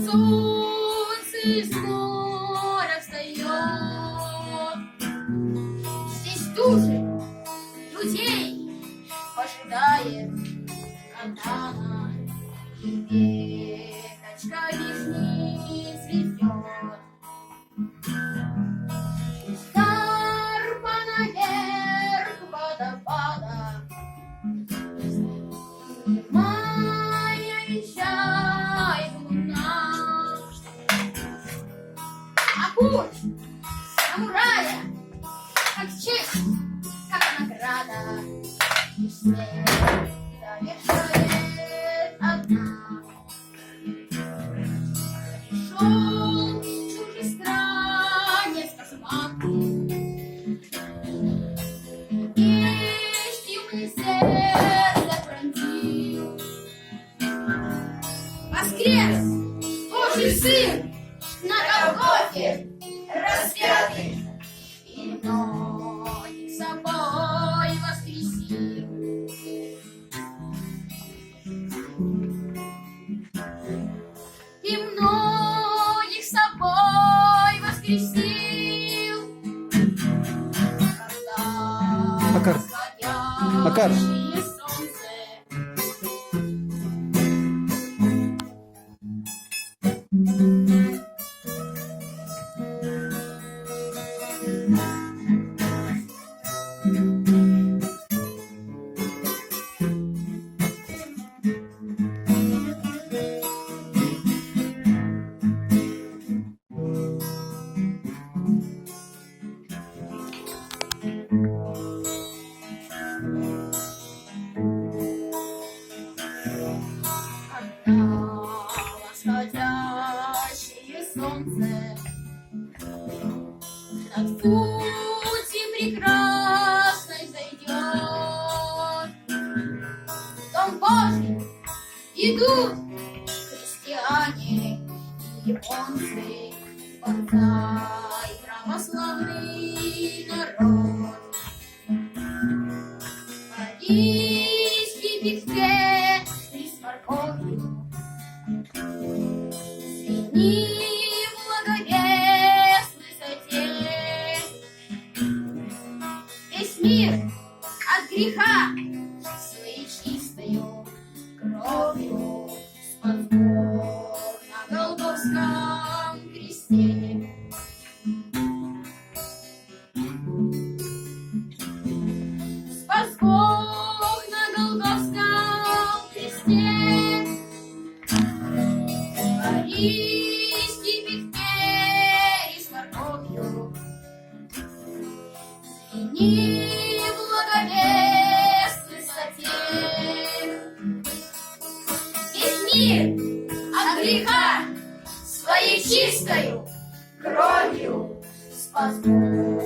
Солнце из моря встает. Здесь тучи людей ожидает, когда она веточка вишни цветет. Скарпа наверх водопада, моя вещает луна. А путь самурая, как честь, как награда, лишь смерть довершает одна. Пришел чужестранец косматый, вестью мне сердце пронзил. Воскрес Божий Сын на Голгофе распятый, и многих собой воскресил. И многих собой воскресил. Когда восходящее солнце над пути прекрасной зайдет. В Дом Божий идут христиане и японцы, Алтайской православный народ. Парижский пикте и с морковью средни в благовестной высоте. Весь мир от греха своей чистою кровью спас Бог на Голгофском кресте. Спас Бог на Голгофском кресте. Парижский пиктерий с морковью средни в благовестной высоте. Весь мир от греха своей чистою кровью спас Бог